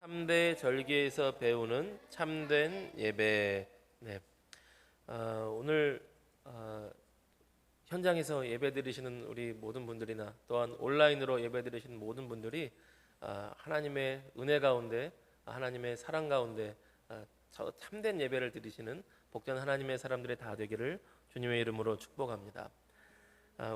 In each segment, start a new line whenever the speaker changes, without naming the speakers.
3대 절기에서 배우는 참된 예배. 네. 오늘 현장에서 예배 드리시는 우리 모든 분들이나 또한 온라인으로 예배 드리시는 모든 분들이 하나님의 은혜 가운데, 하나님의 사랑 가운데 저 참된 예배를 드리시는 복된 하나님의 사람들이 다 되기를 주님의 이름으로 축복합니다.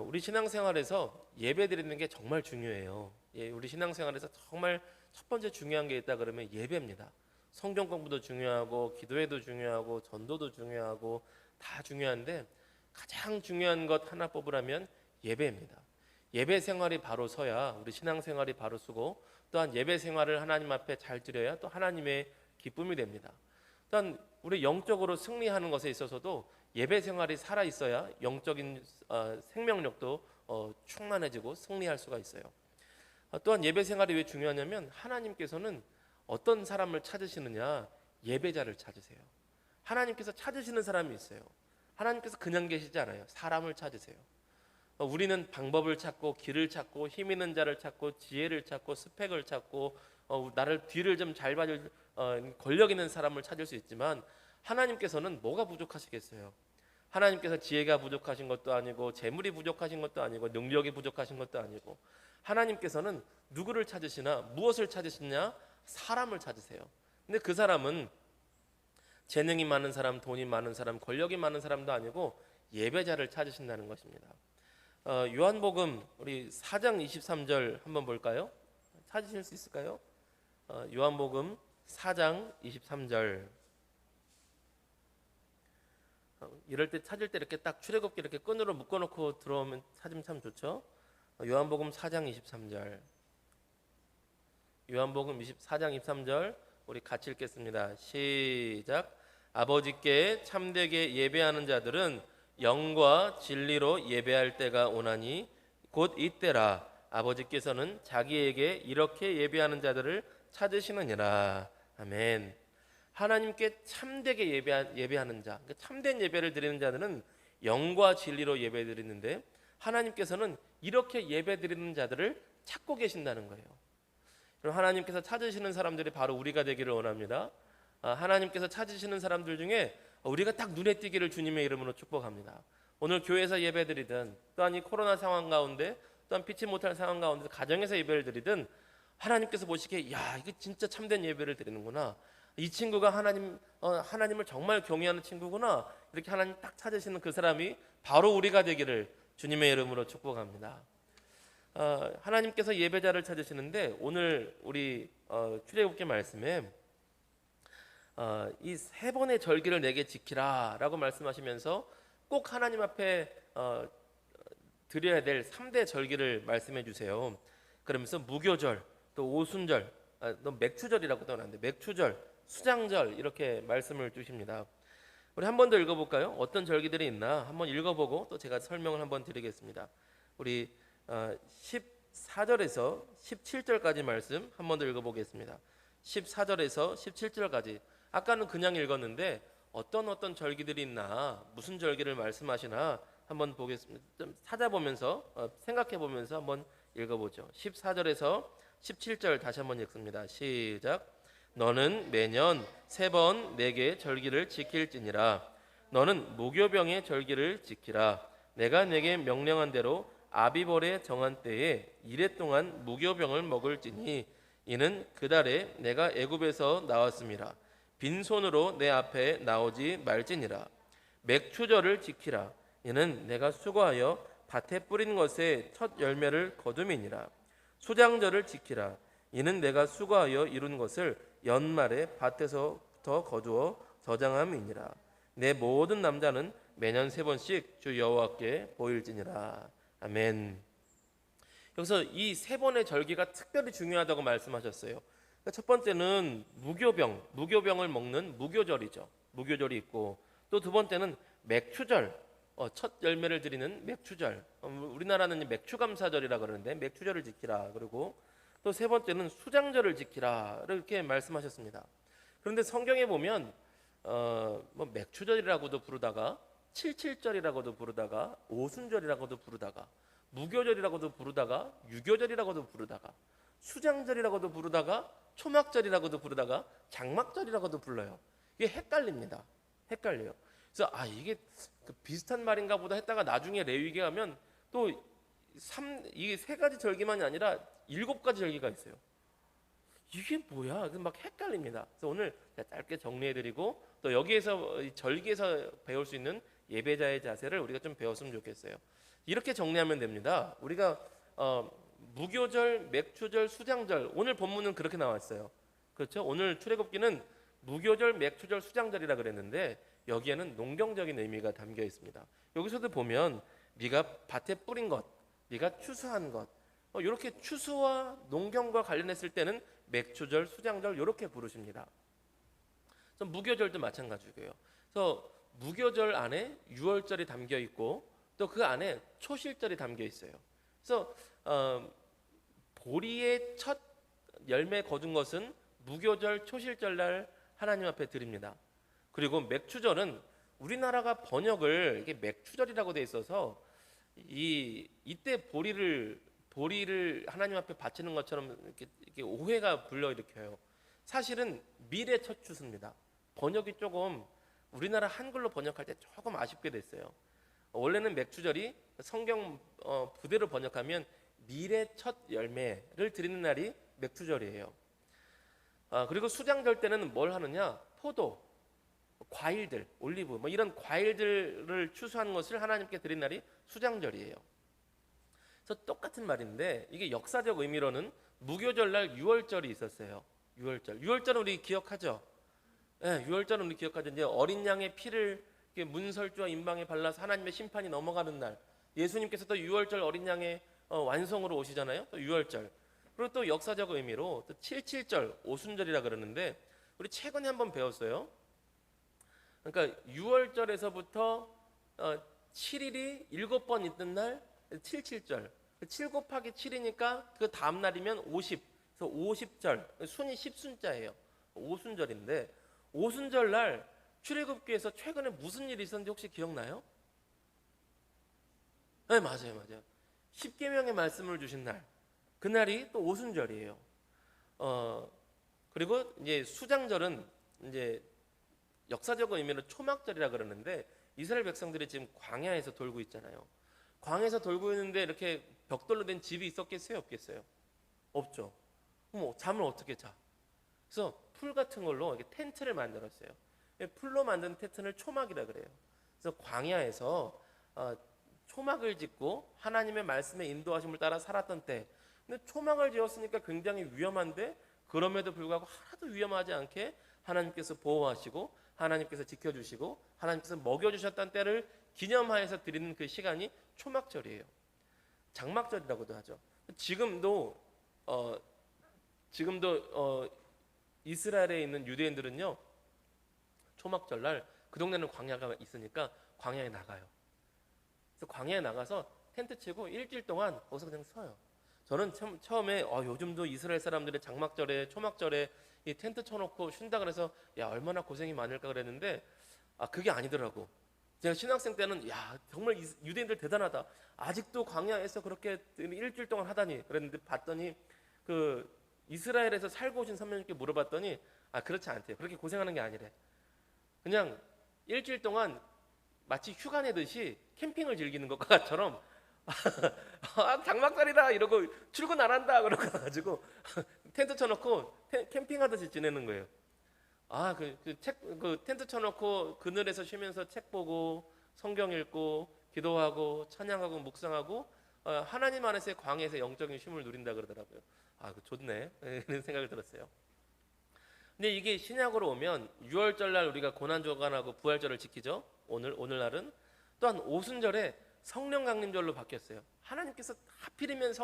우리 신앙생활에서 예배 드리는 게 정말 중요해요. 우리 신앙생활에서 정말 첫 번째 중요한 게 있다 그러면 예배입니다. 성경 공부도 중요하고 기도회도 중요하고 전도도 중요하고 다 중요한데 가장 중요한 것 하나 뽑으라면 예배입니다. 예배 생활이 바로 서야 우리 신앙생활이 바로 서고, 또한 예배 생활을 하나님 앞에 잘 드려야 또 하나님의 기쁨이 됩니다. 또한 우리 영적으로 승리하는 것에 있어서도 예배 생활이 살아 있어야 영적인 생명력도 충만해지고 승리할 수가 있어요. 또한 예배 생활이 왜 중요하냐면 하나님께서는 어떤 사람을 찾으시느냐, 예배자를 찾으세요. 하나님께서 찾으시는 사람이 있어요. 하나님께서 그냥 계시지 않아요. 사람을 찾으세요. 우리는 방법을 찾고 길을 찾고 힘 있는 자를 찾고 지혜를 찾고 스펙을 찾고 나를 뒤를 좀 잘 봐줄 권력 있는 사람을 찾을 수 있지만, 하나님께서는 뭐가 부족하시겠어요? 하나님께서 지혜가 부족하신 것도 아니고 재물이 부족하신 것도 아니고 능력이 부족하신 것도 아니고, 하나님께서는 누구를 찾으시나 무엇을 찾으시냐? 사람을 찾으세요. 근데 그 사람은 재능이 많은 사람, 돈이 많은 사람, 권력이 많은 사람도 아니고 예배자를 찾으신다는 것입니다. 요한복음 우리 4장 23절 한번 볼까요? 찾으실 수 있을까요? 요한복음 4장 23절. 이럴 때 찾을 때 이렇게 딱 출애굽기 이렇게 끈으로 묶어놓고 들어오면 찾으면 참 좋죠. 요한복음 4장 23절. 요한복음 4장 23절 우리 같이 읽겠습니다. 시작. 아버지께 참되게 예배하는 자들은 영과 진리로 예배할 때가 오나니 곧 이때라. 아버지께서는 자기에게 이렇게 예배하는 자들을 찾으시느니라. 아멘. 하나님께 참되게 예배하는 자, 참된 예배를 드리는 자들은 영과 진리로 예배 드리는데, 하나님께서는 이렇게 예배 드리는 자들을 찾고 계신다는 거예요. 그럼 하나님께서 찾으시는 사람들이 바로 우리가 되기를 원합니다. 하나님께서 찾으시는 사람들 중에 우리가 딱 눈에 띄기를 주님의 이름으로 축복합니다. 오늘 교회에서 예배 드리든, 또한 이 코로나 상황 가운데, 또한 피치 못할 상황 가운데 가정에서 예배를 드리든, 하나님께서 보시기에 야, 이게 진짜 참된 예배를 드리는구나, 이 친구가 하나님을 정말 경외하는 친구구나, 이렇게 하나님 딱 찾으시는 그 사람이 바로 우리가 되기를 주님의 이름으로 축복합니다. 하나님께서 예배자를 찾으시는데, 오늘 우리 출애굽기 말씀에 이 3번의 절기를 내게 지키라 라고 말씀하시면서 꼭 하나님 앞에 드려야 될 3대 절기를 말씀해 주세요. 그러면서 무교절, 또 오순절, 너 맥추절이라고 떠나는데 맥추절, 수장절, 이렇게 말씀을 주십니다. 우리 한 번 더 읽어볼까요? 어떤 절기들이 있나 한번 읽어보고 또 제가 설명을 한번 드리겠습니다. 우리 14절에서 17절까지 말씀 한 번 더 읽어보겠습니다. 14절에서 17절까지. 아까는 그냥 읽었는데 어떤 절기들이 있나, 무슨 절기를 말씀하시나 한번 보겠습니다. 좀 찾아보면서 생각해보면서 한번 읽어보죠. 14절에서 17절 다시 한번 읽습니다. 시작. 너는 매년 3번 내게 절기를 지킬지니라. 너는 무교병의 절기를 지키라. 내가 내게 명령한 대로 아비벌의 정한 때에 이래 동안 무교병을 먹을지니 이는 그 달에 내가 애굽에서 나왔음이라. 빈손으로 내 앞에 나오지 말지니라. 맥추절을 지키라. 이는 내가 수고하여 밭에 뿌린 것의 첫 열매를 거둠이니라. 수장절을 지키라. 이는 내가 수고하여 이룬 것을 연말에 밭에서 더 거두어 저장함이니라. 내 모든 남자는 매년 3번씩 주 여호와께 보일지니라. 아멘. 여기서 이 3번의 절기가 특별히 중요하다고 말씀하셨어요. 첫 번째는 무교병을 먹는 무교절이죠. 무교절이 있고, 또 두 번째는 맥추절, 첫 열매를 드리는 맥추절. 우리나라는 맥추감사절이라 그러는데 맥추절을 지키라. 그리고 또 세 번째는 수장절을 지키라, 이렇게 말씀하셨습니다. 그런데 성경에 보면 맥추절이라고도 부르다가 77절이라고도 부르다가 오순절이라고도 부르다가 무교절이라고도 부르다가 유교절이라고도 부르다가 수장절이라고도 부르다가 초막절이라고도 부르다가 장막절이라고도 불러요. 이게 헷갈립니다. 헷갈려요. 그래서 이게 그 비슷한 말인가 보다 했다가 나중에 레위기에 가면 또 이게 세 가지 절기만이 아니라 7가지 절기가 있어요. 이게 뭐야? 그래서 막 헷갈립니다. 그래서 오늘 짧게 정리해드리고 또 여기에서 절기에서 배울 수 있는 예배자의 자세를 우리가 좀 배웠으면 좋겠어요. 이렇게 정리하면 됩니다. 우리가 무교절, 맥추절, 수장절, 오늘 본문은 그렇게 나왔어요. 그렇죠? 오늘 출애굽기는 무교절, 맥추절, 수장절이라 그랬는데 여기에는 농경적인 의미가 담겨 있습니다. 여기서도 보면 네가 밭에 뿌린 것, 네가 추수한 것, 이렇게 추수와 농경과 관련했을 때는 맥추절, 수장절 이렇게 부르십니다. 그래서 무교절도 마찬가지고요. 그래서 무교절 안에 유월절이 담겨 있고 또 그 안에 초실절이 담겨 있어요. 그래서 보리의 첫 열매 거둔 것은 무교절, 초실절 날 하나님 앞에 드립니다. 그리고 맥추절은 우리나라가 번역을 이게 맥추절이라고 돼 있어서 이때 보리를 하나님 앞에 바치는 것처럼 이렇게 오해가 불러일으켜요. 사실은 미래 첫 추수입니다. 번역이 조금 우리나라 한글로 번역할 때 조금 아쉽게 됐어요. 원래는 맥추절이 성경 부대로 번역하면 미래 첫 열매를 드리는 날이 맥추절이에요. 그리고 수장절 때는 뭘 하느냐? 포도, 과일들, 올리브 뭐 이런 과일들을 추수하는 것을 하나님께 드린 날이 수장절이에요. 그래서 똑같은 말인데 이게 역사적 의미로는 무교절 날 유월절이 있었어요. 유월절은 우리 기억하죠? 네, 유월절은 우리 기억하죠. 이제 어린 양의 피를 문설주와 임방에 발라서 하나님의 심판이 넘어가는 날. 예수님께서 또 유월절 어린 양의 완성으로 오시잖아요. 또 유월절. 그리고 또 역사적 의미로 또 77절 오순절이라 그러는데 우리 최근에 한번 배웠어요. 그러니까 유월절에서부터 7일이 7번 있는 날 77절. 7 곱하기 7이니까 그 다음 날이면 50. 그래서 50절. 순이 10순자예요. 오순절인데 오순절 날 출애굽기에서 최근에 무슨 일이 있었는지 혹시 기억나요? 네, 맞아요. 십계명의 말씀을 주신 날. 그날이 또 오순절이에요. 그리고 이제 수장절은 이제 역사적 의미로 초막절이라 그러는데 이스라엘 백성들이 지금 광야에서 돌고 있잖아요. 광야에서 돌고 있는데 이렇게 벽돌로 된 집이 있었겠어요? 없겠어요? 없죠. 그럼 잠을 어떻게 자? 그래서 풀 같은 걸로 이렇게 텐트를 만들었어요. 풀로 만든 텐트를 초막이라 그래요. 그래서 광야에서 초막을 짓고 하나님의 말씀의 인도하심을 따라 살았던 때, 근데 초막을 지었으니까 굉장히 위험한데 그럼에도 불구하고 하나도 위험하지 않게 하나님께서 보호하시고 하나님께서 지켜주시고 하나님께서 먹여주셨던 때를 기념하여서 드리는 그 시간이 초막절이에요. 장막절이라고도 하죠. 지금도 이스라엘에 있는 유대인들은요, 초막절날 그 동네는 광야가 있으니까 광야에 나가요. 그래서 광야에 나가서 텐트 치고 일주일 동안 거기서 그냥 서요. 저는 처음에 요즘도 이스라엘 사람들의 장막절에 초막절에 이 텐트 쳐놓고 쉰다 그래서 야 얼마나 고생이 많을까 그랬는데 그게 아니더라고. 제가 신학생 때는 야 정말 유대인들 대단하다. 아직도 광야에서 그렇게 일주일 동안 하다니 그랬는데 봤더니 그 이스라엘에서 살고 오신 선배님께 물어봤더니 그렇지 않대요. 그렇게 고생하는 게 아니래. 그냥 일주일 동안 마치 휴가 내듯이 캠핑을 즐기는 것처럼 장막절이다 이러고 출근 안 한다 그러고 가지고 텐트 쳐놓고 캠핑하듯이 지내는 거예요. 그 텐트 쳐놓고 그늘에서 쉬면서 책 보고 성경 읽고 기도하고 찬양하고 묵상하고 하나님 안에서의 광야에서 영적인 쉼을 누린다 그러더라고요. 그 좋네 이런 생각이 들었어요. 근데 이게 신약으로 오면 유월절날 우리가 고난주간하고 부활절을 지키죠. 오늘날은 또한 오순절에 성령 강림절로 바뀌었어요. 하나님께서 하필이면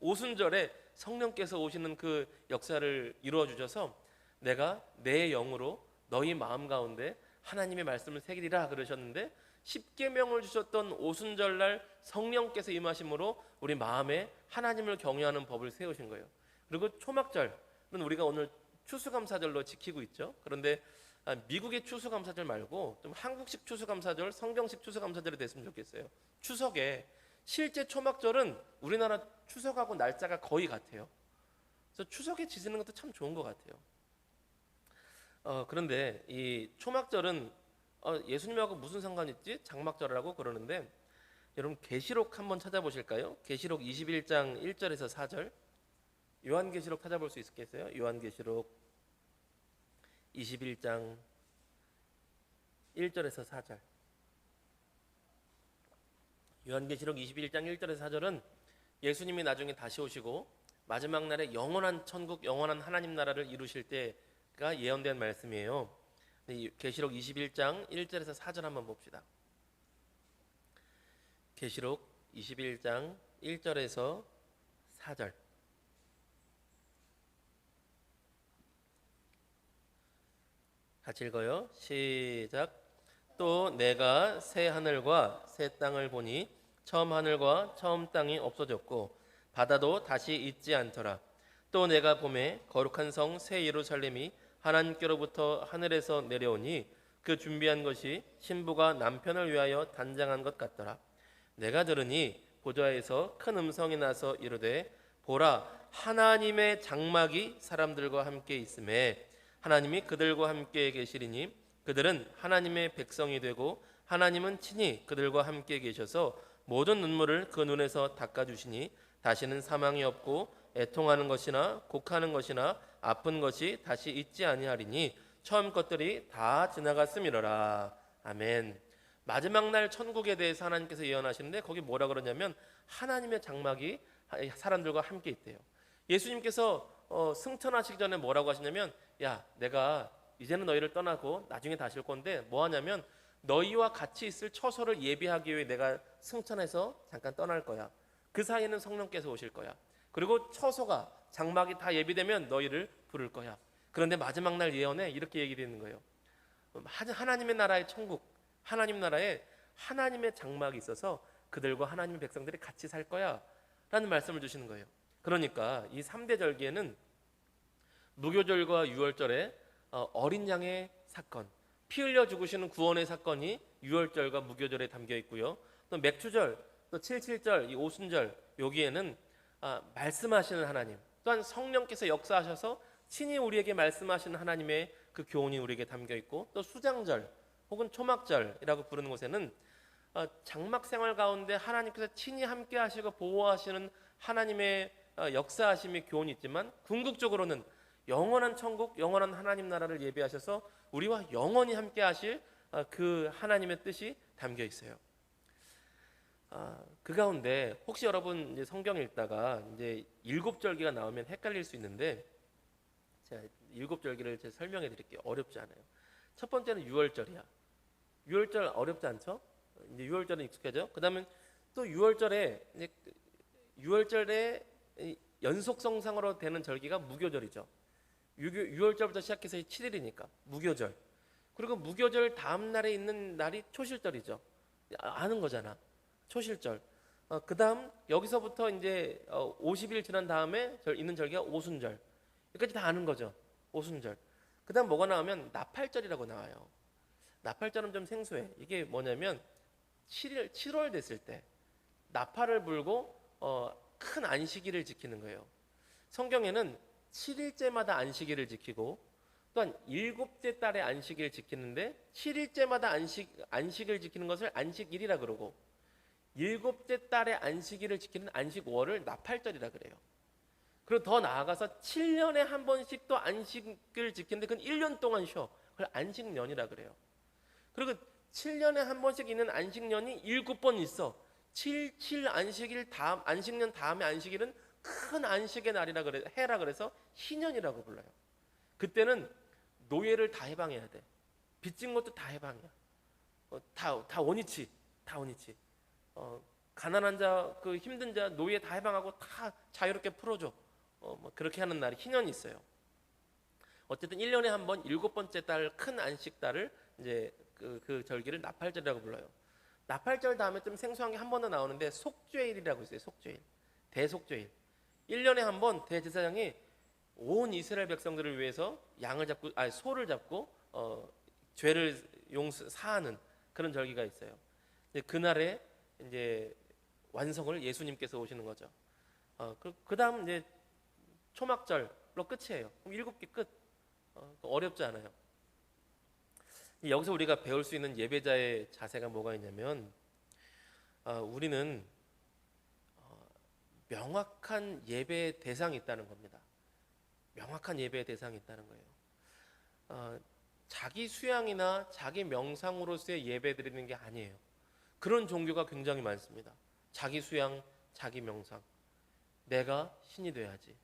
오순절에 성령께서 오시는 그 역사를 이루어 주셔서 내가 내 영으로 너희 마음 가운데 하나님의 말씀을 새기리라 그러셨는데 십계명을 주셨던 오순절날 성령께서 임하심으로 우리 마음에 하나님을 경외하는 법을 세우신 거예요. 그리고 초막절은 우리가 오늘 추수감사절로 지키고 있죠. 그런데 미국의 추수감사절 말고 좀 한국식 추수감사절, 성경식 추수감사절이 됐으면 좋겠어요. 추석에 실제 초막절은 우리나라 추석하고 날짜가 거의 같아요. 그래서 추석에 지지는 것도 참 좋은 것 같아요. 그런데 이 초막절은 예수님하고 무슨 상관 있지? 장막절이라고 그러는데 여러분 계시록 한번 찾아보실까요? 계시록 21장 1절에서 4절. 요한계시록 찾아볼 수 있겠어요? 요한계시록 21장 1절에서 4절. 요한계시록 21장 1절에서 4절은 예수님이 나중에 다시 오시고 마지막 날에 영원한 천국, 영원한 하나님 나라를 이루실 때가 예언된 말씀이에요. 계시록 21장 1절에서 4절 한번 봅시다. 계시록 21장 1절에서 4절. 같이 읽어요. 시작. 또 내가 새 하늘과 새 땅을 보니 처음 하늘과 처음 땅이 없어졌고 바다도 다시 있지 않더라. 또 내가 보매 거룩한 성 새 예루살렘이 하나님께로부터 하늘에서 내려오니 그 준비한 것이 신부가 남편을 위하여 단장한 것 같더라. 내가 들으니 보좌에서 큰 음성이 나서 이르되 보라 하나님의 장막이 사람들과 함께 있음에 하나님이 그들과 함께 계시리니 그들은 하나님의 백성이 되고 하나님은 친히 그들과 함께 계셔서 모든 눈물을 그 눈에서 닦아주시니 다시는 사망이 없고 애통하는 것이나 곡하는 것이나 아픈 것이 다시 있지 아니하리니 처음 것들이 다 지나갔음이로라. 아멘. 마지막 날 천국에 대해서 하나님께서 예언하시는데 거기 뭐라 그러냐면 하나님의 장막이 사람들과 함께 있대요. 예수님께서 승천하시기 전에 뭐라고 하시냐면 야 내가 이제는 너희를 떠나고 나중에 다시 올 건데 뭐 하냐면 너희와 같이 있을 처소를 예비하기 위해 내가 승천해서 잠깐 떠날 거야. 그 사이에는 성령께서 오실 거야. 그리고 처소가 장막이 다 예비되면 너희를 부를 거야. 그런데 마지막 날 예언에 이렇게 얘기되는 거예요. 하나님의 나라의 천국, 하나님 나라에 하나님의 장막이 있어서 그들과 하나님의 백성들이 같이 살 거야 라는 말씀을 주시는 거예요. 그러니까 이 3대 절기에는 무교절과 유월절에 어린 양의 사건, 피 흘려 죽으시는 구원의 사건이 유월절과 무교절에 담겨 있고요. 또 맥주절, 또 77절, 이 오순절 여기에는 말씀하시는 하나님, 또한 성령께서 역사하셔서 친히 우리에게 말씀하시는 하나님의 그 교훈이 우리에게 담겨 있고, 또 수장절 혹은 초막절이라고 부르는 곳에는 장막 생활 가운데 하나님께서 친히 함께 하시고 보호하시는 하나님의 역사하심의 교훈이 있지만 궁극적으로는 영원한 천국, 영원한 하나님 나라를 예비하셔서 우리와 영원히 함께 하실 그 하나님의 뜻이 담겨 있어요. 그 가운데 혹시 여러분 이제 성경 읽다가 이제 7절기가 나오면 헷갈릴 수 있는데 제가 7절기를 제가 설명해 드릴게요. 어렵지 않아요. 첫 번째는 6월절이야. 6월절 어렵지 않죠? 이제 6월절은 익숙해져. 그다음에 또 6월절에 연속성상으로 되는 절기가 무교절이죠. 6월절부터 시작해서 7일이니까 무교절. 그리고 무교절 다음 날에 있는 날이 초실절이죠. 아는 거잖아. 초실절. 그다음 여기서부터 이제 50일 지난 다음에 있는 절기가 오순절. 여기까지 다 아는 거죠. 오순절. 그다음 뭐가 나오면 나팔절이라고 나와요. 나팔절은 좀 생소해. 이게 뭐냐면 7월 됐을 때 나팔을 불고 큰 안식일을 지키는 거예요. 성경에는 7일째마다 안식일을 지키고 또한 7째 달에 안식일을 지키는데 7일째마다 안식을 지키는 것을 안식일이라 그러고 7째 달에 안식일을 지키는 안식월을 나팔절이라 그래요. 그리고 더 나아가서 7년에 한 번씩 또 안식을 지키는데 그건 1년 동안 쉬어. 그걸 안식년이라 그래요. 그리고 7년에 한 번씩 있는 안식년이 7번 있어. 7 안식일 다음 안식년 다음에 안식일은 큰 안식의 날이라 그래 해라 그래서 희년이라고 불러요. 그때는 노예를 다 해방해야 돼. 빚진 것도 다 해방이야. 다 원위치, 다 원위치. 가난한 자, 그 힘든 자, 노예 다 해방하고 다 자유롭게 풀어줘. 뭐 그렇게 하는 날이 희년이 있어요. 어쨌든 1년에 한 번 7번째 달 큰 안식 달을 이제 그 절기를 나팔절이라고 불러요. 나팔절 다음에 좀 생소한 게 한 번 더 나오는데 속죄일이라고 있어요. 속죄일, 대속죄일. 1년에 한 번 대제사장이 온 이스라엘 백성들을 위해서 소를 잡고 죄를 사하는 그런 절기가 있어요. 그날에 이제 완성을 예수님께서 오시는 거죠. 그다음 이제 초막절로 끝이에요. 그럼 7개 끝. 어렵지 않아요. 여기서 우리가 배울 수 있는 예배자의 자세가 뭐가 있냐면 우리는 명확한 예배 대상이 있다는 겁니다. 명확한 예배 대상이 있다는 거예요. 자기 수양이나 자기 명상으로서의 예배 드리는 게 아니에요. 그런 종교가 굉장히 많습니다. 자기 수양, 자기 명상. 내가 신이 돼야지.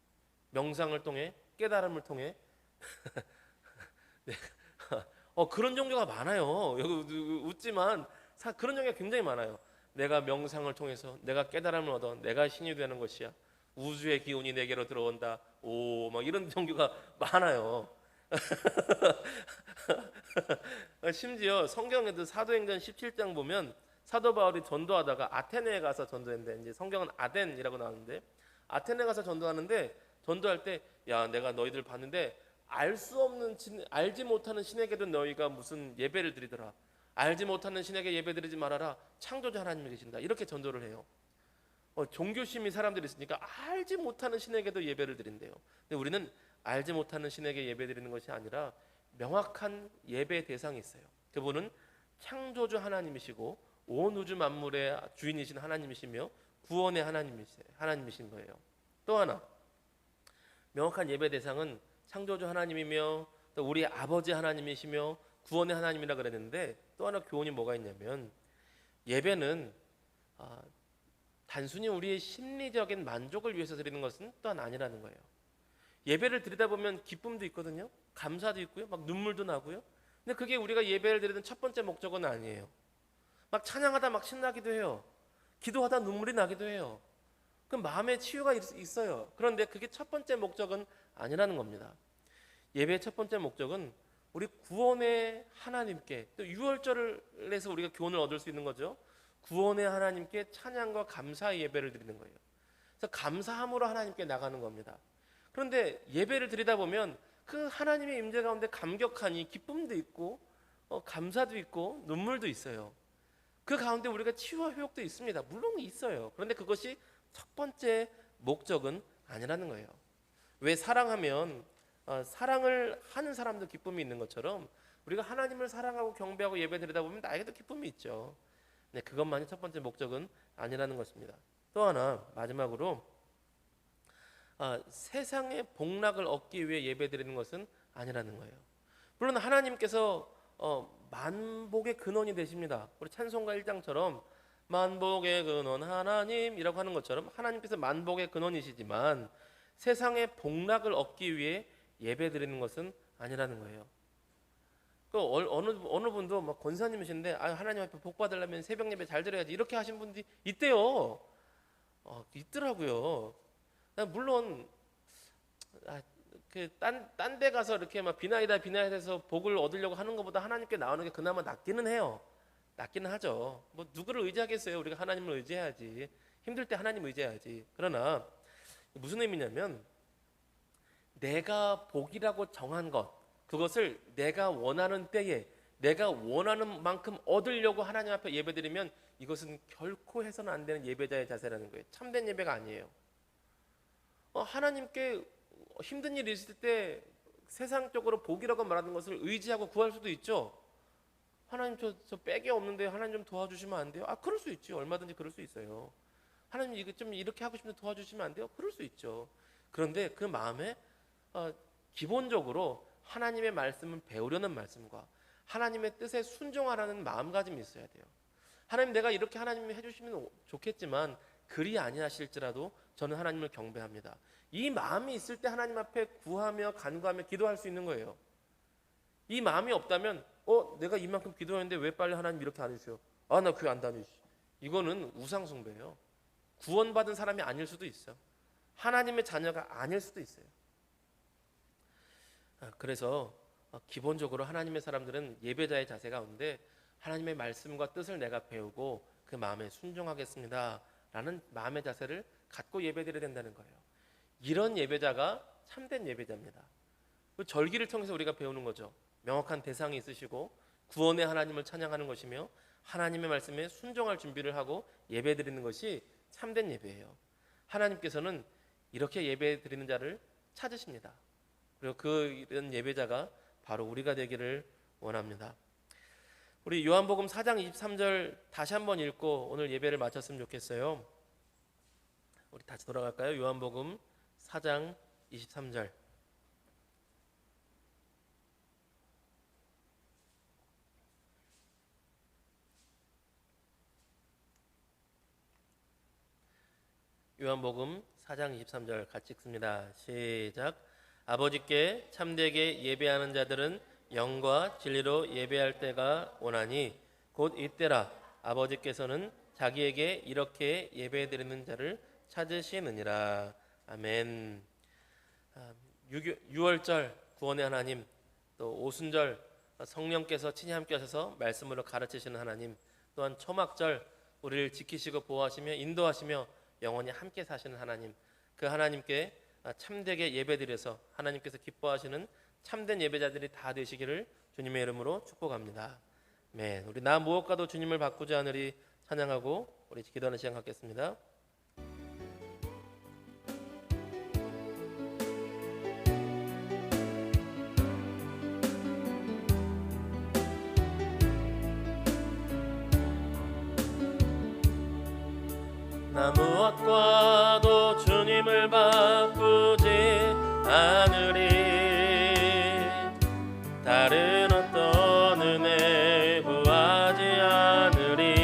명상을 통해, 깨달음을 통해 그런 종교가 많아요. 여기 웃지만 그런 종교가 굉장히 많아요. 내가 명상을 통해서 내가 깨달음을 얻어 내가 신이 되는 것이야. 우주의 기운이 내게로 들어온다. 막 이런 종교가 많아요. 심지어 성경에도 사도행전 17장 보면 사도 바울이 전도하다가 아테네에 가서 전도했는데, 이제 성경은 아덴이라고 나오는데, 아테네 가서 전도하는데, 전도할 때 야 내가 너희들 봤는데 알지 못하는 신에게도 너희가 무슨 예배를 드리더라. 알지 못하는 신에게 예배 드리지 말아라. 창조주 하나님이 계신다. 이렇게 전도를 해요. 종교심이 사람들이 있으니까 알지 못하는 신에게도 예배를 드린대요. 근데 우리는 알지 못하는 신에게 예배 드리는 것이 아니라 명확한 예배 대상이 있어요. 그분은 창조주 하나님이시고 온 우주 만물의 주인이신 하나님이시며 구원의 하나님이신 거예요. 또 하나 명확한 예배 대상은 창조주 하나님이며 또 우리 아버지 하나님이시며 구원의 하나님이라 그랬는데, 또 하나 교훈이 뭐가 있냐면 예배는 단순히 우리의 심리적인 만족을 위해서 드리는 것은 또한 아니라는 거예요. 예배를 드리다 보면 기쁨도 있거든요. 감사도 있고요. 막 눈물도 나고요. 근데 그게 우리가 예배를 드리는 첫 번째 목적은 아니에요. 막 찬양하다 막 신나기도 해요. 기도하다 눈물이 나기도 해요. 그 마음의 치유가 있어요. 그런데 그게 첫 번째 목적은 아니라는 겁니다. 예배의 첫 번째 목적은 우리 구원의 하나님께, 또 유월절을 해서 우리가 교훈을 얻을 수 있는 거죠. 구원의 하나님께 찬양과 감사의 예배를 드리는 거예요. 그래서 감사함으로 하나님께 나가는 겁니다. 그런데 예배를 드리다 보면 그 하나님의 임재 가운데 감격하니 기쁨도 있고 감사도 있고 눈물도 있어요. 그 가운데 우리가 치유와 회복도 있습니다. 물론 있어요. 그런데 그것이 첫 번째 목적은 아니라는 거예요. 왜 사랑하면 사랑을 하는 사람도 기쁨이 있는 것처럼 우리가 하나님을 사랑하고 경배하고 예배드리다 보면 나에게도 기쁨이 있죠. 네, 그것만이 첫 번째 목적은 아니라는 것입니다. 또 하나 마지막으로 세상의 복락을 얻기 위해 예배드리는 것은 아니라는 거예요. 물론 하나님께서 만복의 근원이 되십니다. 우리 찬송가 1장처럼 만복의 근원 하나님이라고 하는 것처럼 하나님께서 만복의 근원이시지만 세상의 복락을 얻기 위해 예배드리는 것은 아니라는 거예요. 어느 분도 막 권사님이신데 하나님 앞에 복 받으려면 새벽 예배 잘 드려야지 이렇게 하신 분들이 있대요. 있더라고요. 물론 딴 데 가서 이렇게 막 비나이다해서 복을 얻으려고 하는 것보다 하나님께 나오는 게 그나마 낫기는 해요. 낫기는 하죠. 뭐 누구를 의지하겠어요? 우리가 하나님을 의지해야지. 힘들 때 하나님 의지해야지. 그러나 무슨 의미냐면 내가 복이라고 정한 것, 그것을 내가 원하는 때에 내가 원하는 만큼 얻으려고 하나님 앞에 예배드리면 이것은 결코 해서는 안 되는 예배자의 자세라는 거예요. 참된 예배가 아니에요. 하나님께 힘든 일이 있을 때 세상적으로 복이라고 말하는 것을 의지하고 구할 수도 있죠. 하나님 저 백이 없는데 하나님 좀 도와주시면 안 돼요? 그럴 수 있죠. 얼마든지 그럴 수 있어요. 하나님 이거 좀 이렇게 하고 싶은데 도와주시면 안 돼요? 그럴 수 있죠. 그런데 그 마음에 기본적으로 하나님의 말씀을 배우려는 말씀과 하나님의 뜻에 순종하라는 마음가짐이 있어야 돼요. 하나님 내가 이렇게 하나님이 해주시면 좋겠지만 그리 아니하실지라도 저는 하나님을 경배합니다. 이 마음이 있을 때 하나님 앞에 구하며 간구하며 기도할 수 있는 거예요. 이 마음이 없다면 내가 이만큼 기도했는데 왜 빨리 하나님 이렇게 안 해주세요? 나 교회 안 다니시. 이거는 우상숭배예요. 구원받은 사람이 아닐 수도 있어. 하나님의 자녀가 아닐 수도 있어요. 그래서 기본적으로 하나님의 사람들은 예배자의 자세 가운데 하나님의 말씀과 뜻을 내가 배우고 그 마음에 순종하겠습니다 라는 마음의 자세를 갖고 예배드려야 된다는 거예요. 이런 예배자가 참된 예배자입니다. 절기를 통해서 우리가 배우는 거죠. 명확한 대상이 있으시고 구원의 하나님을 찬양하는 것이며 하나님의 말씀에 순종할 준비를 하고 예배드리는 것이 참된 예배예요. 하나님께서는 이렇게 예배드리는 자를 찾으십니다. 그리고 이런 예배자가 바로 우리가 되기를 원합니다. 우리 요한복음 4장 23절 다시 한번 읽고 오늘 예배를 마쳤으면 좋겠어요. 우리 다시 돌아갈까요? 요한복음 4장 23절. 요한복음 4장 23절 같이 읽습니다. 시작. 아버지께 참되게 예배하는 자들은 영과 진리로 예배할 때가 오나니 곧 이때라. 아버지께서는 자기에게 이렇게 예배드리는 자를 찾으시느니라. 아멘. 6월절 구원의 하나님, 또 오순절 성령께서 친히 함께 하셔서 말씀으로 가르치시는 하나님, 또한 초막절 우리를 지키시고 보호하시며 인도하시며 영원히 함께 사시는 하나님, 그 하나님께 참되게 예배드려서 하나님께서 기뻐하시는 참된 예배자들이 다 되시기를 주님의 이름으로 축복합니다. 아멘. 우리 나 무엇과도 주님을 바꾸지 않으리 찬양하고 우리 기도하는 시간 갖겠습니다. 나 무엇과도 주님을 바꾸지 않으리. 다른 어떤 은혜 구하지 않으리.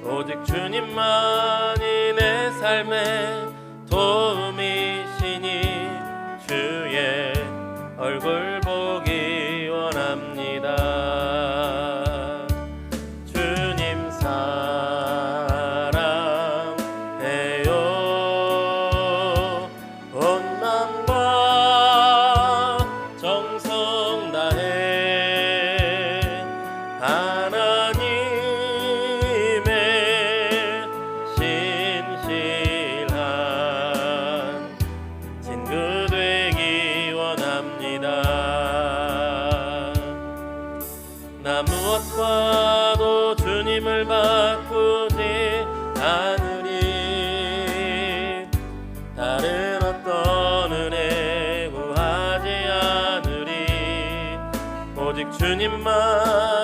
오직 주님만이 내 삶의 도움이시니 주의 얼굴 보기 원합니다. 주님 사랑해요. 온 맘과 정성 다해 하나님의 신실한 친구 되기 원합니다. 나 무엇과도 주님을 바꾸지 않으리. 다른 어떤 은혜 구하지 않으리. 오직 주님만